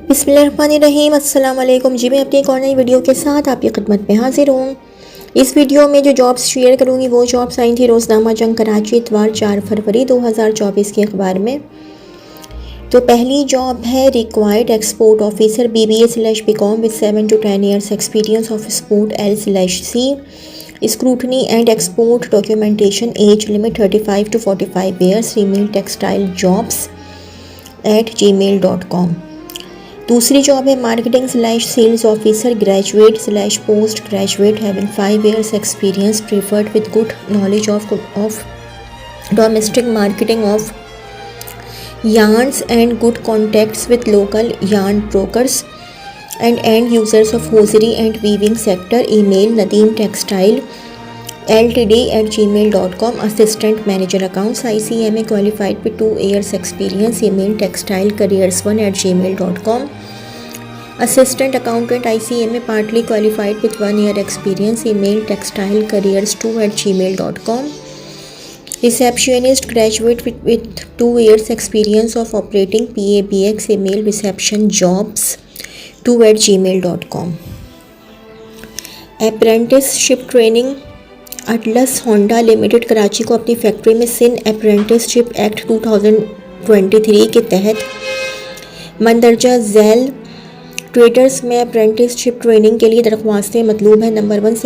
बिस्मिल्लाहिर्रहमानिर्रहीम। अस्सलाम वालेकुम जी। मैं अपनी एक और नई वीडियो के साथ आपकी खिदमत में हाजिर हूँ। इस वीडियो में जो जॉब्स शेयर करूँगी वो जॉब्स आई थी रोज़नामा जंग कराची इतवार 4 फरवरी 2024 के अखबार में। तो पहली जॉब है required export officer BBA/BCom with 7 to 10 years experience of export L/C scrutiny and export documentation age limit 35 to 45 years female textile jobs @gmail.com। दूसरी जॉब है marketing sales officer graduate post graduate having 5 years experience preferred with good knowledge of domestic marketing of yarns and good contacts with local yarn brokers and end users of hosiery and weaving sector. Email Nadeem Textile Ltd@gmail.com। Assistant Manager Accounts ICMA qualified with 2 years experience. Email textilecareers1@gmail.com। Assistant Accountant ICMA partly qualified with 1 year experience. Email textilecareers2@gmail.com। Receptionist graduate with 2 years experience of operating PABX. Email receptionjobs2@gmail.com। Apprenticeship training atlas Honda limited Karachi को अपनी factory में Sindh apprenticeship act 2023 के तहत मंदरजा झैल traders में apprenticeship training के लिए दरख्वास्तें मतलूब है। Number 1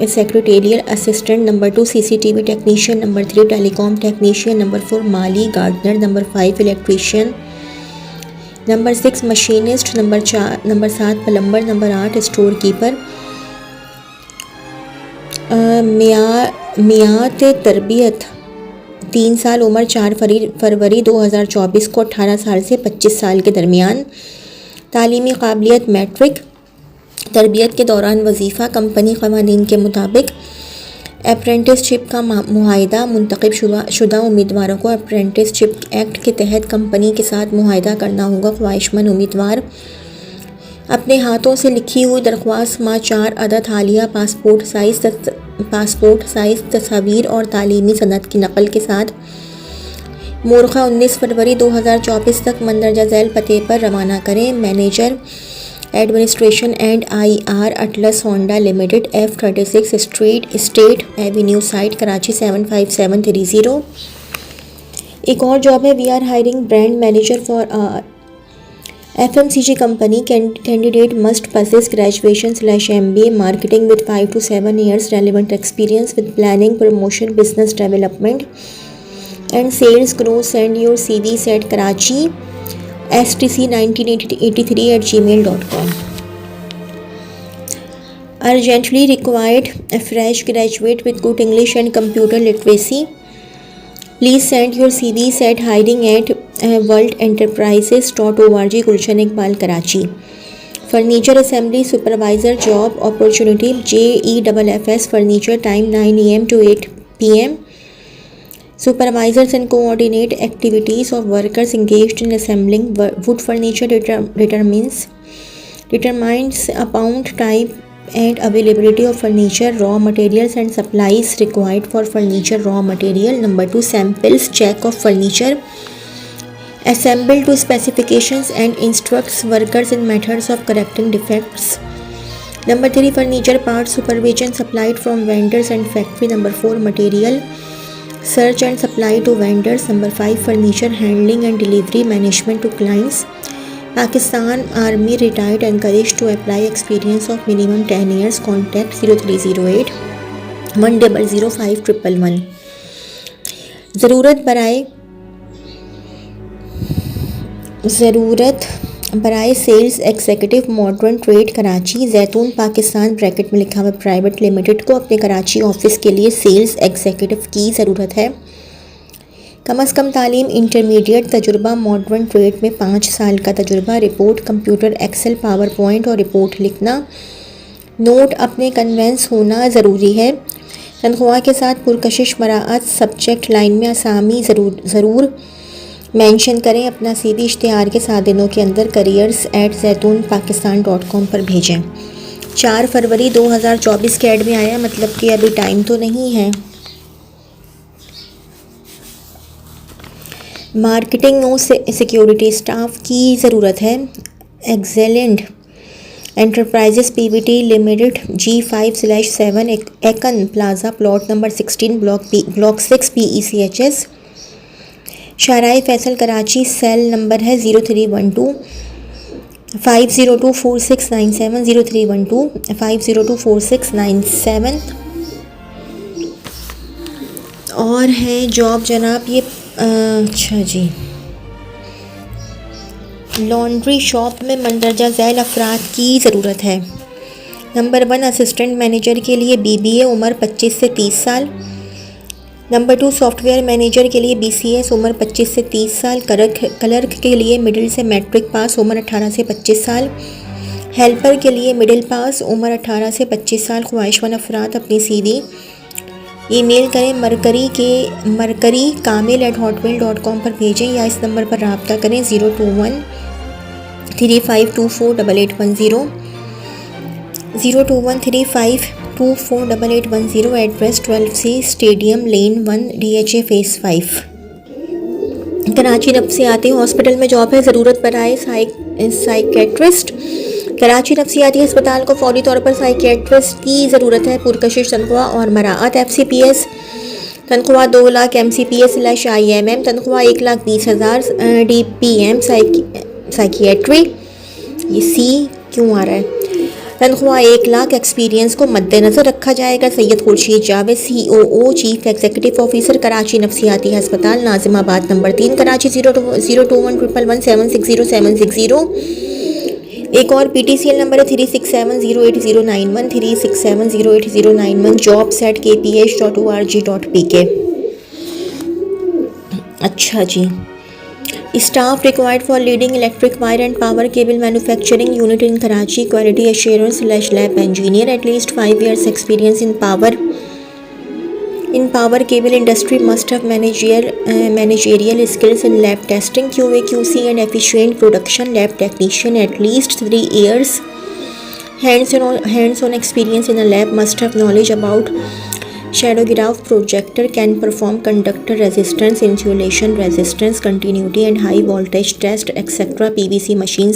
secretarial assistant, number 2 CCTV technician, number 3 telecom technician, number 4 माली gardener, number 5 electrician, number 6 machinist, number 7 plumber, number 8 store keeper. मियात तरबियत 3 साल, उम्र 4 फरवरी 2024 को 18 साल से 25 साल के दरमियान। तालीमी काबिलियत मैट्रिक। तरबियत के दौरान वजीफ़ा कंपनी क़वानीन के मुताबिक। अप्रेंटिसशिप का मुआहिदा मुंतखब शुदा उम्मीदवारों को अप्रेंटिसशिप एक्ट के तहत कंपनी के साथ मुआहिदा करना होगा। ख्वाहिशमंद उम्मीदवार अपने हाथों से लिखी हुई दरख्वास्त माँ 4 अदद हालिया पासपोर्ट साइज़ तस्वीर और तालीमी सनद की नकल के साथ मोरखा 19 फरवरी 2024 तक मंदरजा झैल पते पर रवाना करें। Manager administration and IR Atlas Honda limited F36 state avenue SITE Karachi 75730। एक और जॉब है we are hiring brand manager for FMCG company. Candidate must possess graduation/MBA marketing with 5 to 7 years relevant experience with planning, promotion, business development and sales growth. Send your CVs at Karachi stc1983@gmail.com। Urgently required a fresh graduate with good English and computer literacy. Please send your CVs at hiring@worldenterprises.org। Gulshan Iqbal Karachi. Furniture assembly supervisor job opportunity JEFF furniture time 9 AM to 8 PM। Supervisors and coordinate activities of workers engaged in assembling wood furniture. Determines amount, type and availability of furniture, raw materials and supplies required for furniture raw material. Number 2 samples check of furniture assembled to specifications and instructs workers in methods of correcting defects. Number 3 furniture parts supervision supplied from vendors and factory. Number 4 material search and supply to vendors. Number 5 furniture handling and delivery management to clients. Pakistan Army retired encouraged to apply experience of minimum 10 years. Contact 0308 100 511। ज़रूरत बराए sales executive modern trade Karachi. Zaitoon Pakistan bracket में लिखा हुआ private limited को अपने Karachi office के लिए sales executive की ज़रूरत है। कम अज़ कम तालीम इंटरमीडिएट तजुर्बा, मॉडर्न ट्रेड में 5 साल का तजुर्बा, report computer Excel PowerPoint और रिपोर्ट लिखना, नोट अपने कन्वेंस होना ज़रूरी है। तनख्वाह के साथ पुरकशिश मराअत, सब्जेक्ट लाइन में आसामी ज़रूर मेंशन करें। अपना CV इश्तिहार के 7 दिनों के अंदर careers@zaitunpakistan.com पर भेजें। 4 फरवरी 2024 के ऐड में आया, मतलब कि अभी टाइम तो नहीं है। मार्केटिंग और सिक्योरिटी स्टाफ की ज़रूरत है। Excellent Enterprises PVT Limited G5/7 Econ Plaza Plot number 16 Block 6 PECHS शाराय फैसल कराची सेल नंबर है 0312 5024697 0312 5024697 और है जॉब जनाब ये अच्छा जी लॉन्ड्री शॉप में मंदरजा झैल अफराद की ज़रूरत है। नंबर 1 असिस्टेंट मैनेजर के लिए BBA उम्र 25 से 30 साल। नंबर 2 सॉफ्टवेयर मैनेजर के लिए BCS उम्र 25 से 30 साल। क्लर्क के लिए मिडिल से मैट्रिक पास उम्र 18 से 25 साल। हेल्पर के लिए मिडिल पास उम्र 18 से 25 साल। ख्वाहिशमंद अफराद अपनी CV ईमेल करें markari@hotmail.com पर भेजें या इस नंबर पर रब्ता करें 02135248810 02135248810 एड्रेस 12C स्टेडियम लेन 1 DHA फेस 5 कराची नफ्सियाती हॉस्पिटल में जॉब है। ज़रूरत पर आए साइकेट्रिस्ट। कराची नफ्सियाती अस्पताल को फौरी तौर पर साइकेट्रिस्ट की ज़रूरत है। पुरकशिश तनख्वाह और मराअत FCPS तनख्वाह 2 लाख MCPS/IMM तनख्वाह 1,20,000 DPM साइकियाट्री ये C क्यों आ रहा है तनख्वाह 1 लाख एक्सपीरियंस को मद्देनज़र रखा जाएगा। Syed Khurshid Javed COO chief executive officer Karachi नफ्सियाती अस्पताल नाजिमाबाद नंबर 3 कराची 021111760 एक और PTCL नंबर है 36708091 36708091 jobs@kph.org.pk। अच्छा जी staff required for leading electric wire and power cable manufacturing unit in Karachi quality assurance lab engineer at least 5 years experience in power cable industry must have managerial skills in lab testing QA QC and efficient production lab technician at least 3 years hands on experience in a lab must have knowledge about shadowgraph projector can perform conductor resistance insulation resistance continuity and high voltage test etc PVC machine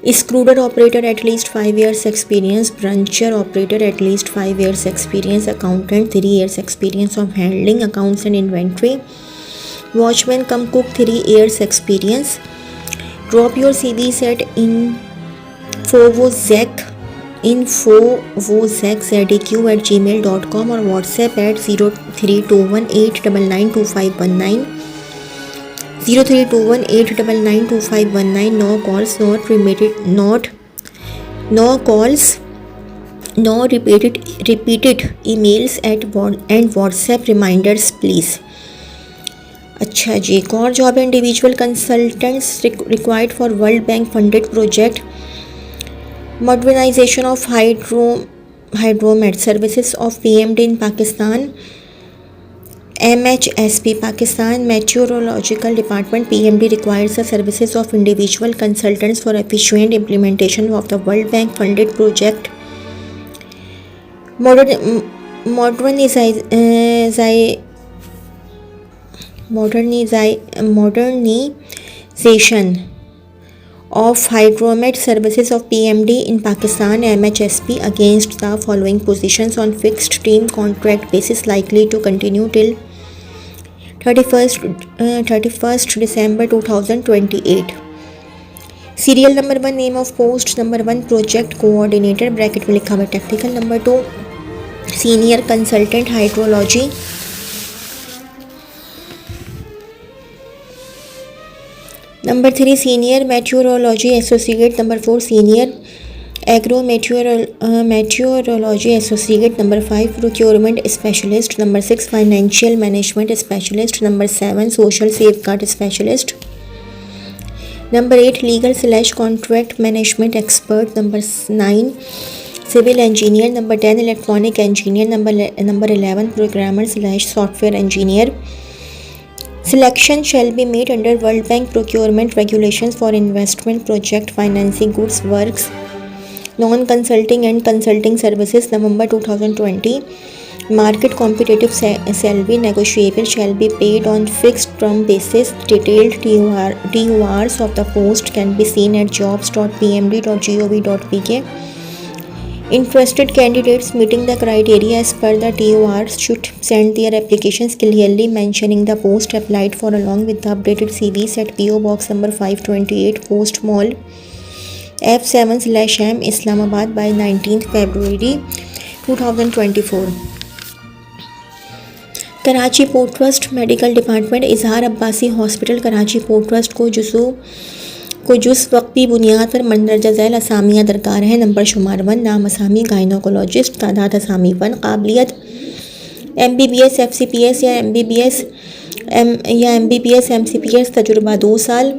Extruder operator at least 5 years experience, brancher operator at least 5 years experience, accountant 3 years experience of handling accounts and inventory, watchman cum cook 3 years experience. Drop your CVs at infovozek@gmail.com or WhatsApp at 0321899259 0321899259 no calls no repeated emails and WhatsApp reminders please। अच्छा जी एक और job है individual consultants required for World Bank funded project modernization of hydromet services of PMD in Pakistan MHSP Pakistan Meteorological Department PMD requires the services of individual consultants for efficient implementation of the World Bank funded project modernization of hydromet services of PMD in Pakistan MHSP against the following positions on fixed term contract basis likely to continue till 31st December 2028। Serial number 1 name of post number 1 project coordinator bracket में लिखा हुआ technical number 2 senior consultant hydrology number 3 senior meteorology associate number 4 senior agro meteorology associate number 5 procurement specialist number 6 financial management specialist number 7 social safeguard specialist number 8 legal contract management expert number 9 civil engineer number 10 electronic engineer number 11 programmer software engineer Selection shall be made under World Bank procurement regulations for investment project financing goods works non-consulting and consulting services November 2020 market competitive salary negotiable shall be paid on fixed term basis. Detailed TORs of the post can be seen at jobs.pmd.gov.pk. Interested candidates meeting the criteria as per the TORs should send their applications clearly mentioning the post applied for along with the updated CVs at PO Box number 528 Post Mall F7/M Islamabad by 19th February 2024. Karachi port trust medical department Izhar Abbasi hospital Karachi port trust को जुस वक्ती बुनियाद पर मंदरजा झैल असामियाँ दरकार है। Number शुमार 1 नाम असामी gynaecologist, तादाद असामी 1, काबिलियत MBBS FCPS या MBBS MCPS तजुर्बा 2 साल।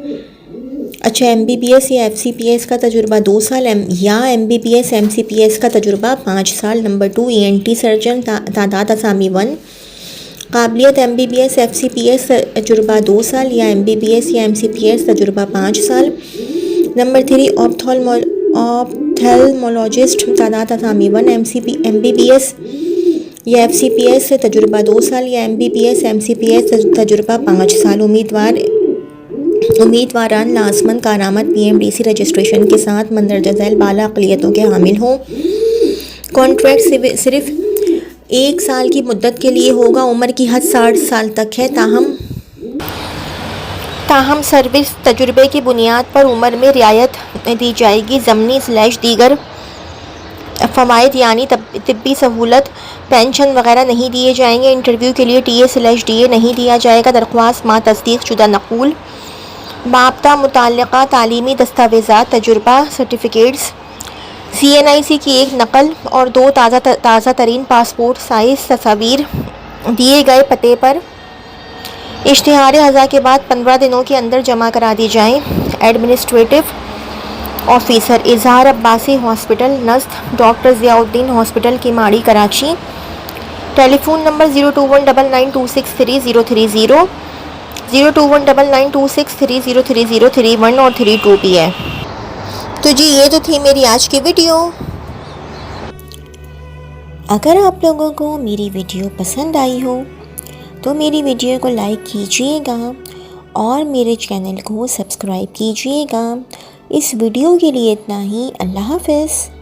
अच्छा, MBBS या FCPS का तजुर्बा 2 साल या MBBS MCPS का तजुर्बा 5 साल। नंबर 2 ENT सर्जन, तादाद असामी 1, काबिलियत MBBS FCPS तजुर्बा 2 साल या MBBS या MCPS तजुर्बा 5 साल। नंबर 3 ऑप्थेल्मोलॉजिस्ट, तादाद असामी 1, MBBS या FCPS तजुर्बा 2 साल या MBBS MCPS तजुर्बा 5 साल। उम्मीदवारान लाजमन कारामद PMDC रजिस्ट्रेशन के साथ मंदरजा झैल बाला अक़लियतों के हामिल हों। कॉन्ट्रैक्ट सिर्फ 1 साल की मुद्दत के लिए होगा। उम्र की हद 60 साल तक है। ताहम सर्विस तजुर्बे की बुनियाद पर उम्र में रियायत दी जाएगी। ज़मनी/दीगर फ़वाइद यानी तिब्बी सहूलत, पेंशन वगैरह नहीं दिए जाएंगे। इंटरव्यू के लिए TA/DA नहीं दिया जाएगा। दरख्वास्त मा तस्दीक शुदा नकूल, बाबता मुताल्लिक़ा तालीमी दस्तावेज़ात, तजुर्बा सर्टिफिकेट्स, CNIC की 1 नकल और 2 ताज़ा तरीन पासपोर्ट साइज़ तस्वीर दिए गए पते पर इश्तिहार अज़ा के बाद 15 दिनों के अंदर जमा करा दी जाएँ। Administrative officer Izhar Abbasi hospital नज़द doctor Ziauddin hospital Keamari Karachi. Telephone number 0219263030, 021926303031 और 32 भी है। तो जी ये तो थी मेरी आज की वीडियो। अगर आप लोगों को मेरी वीडियो पसंद आई हो तो मेरी वीडियो को लाइक कीजिएगा और मेरे चैनल को सब्सक्राइब कीजिएगा। इस वीडियो के लिए इतना ही। अल्लाह हाफ़िज़।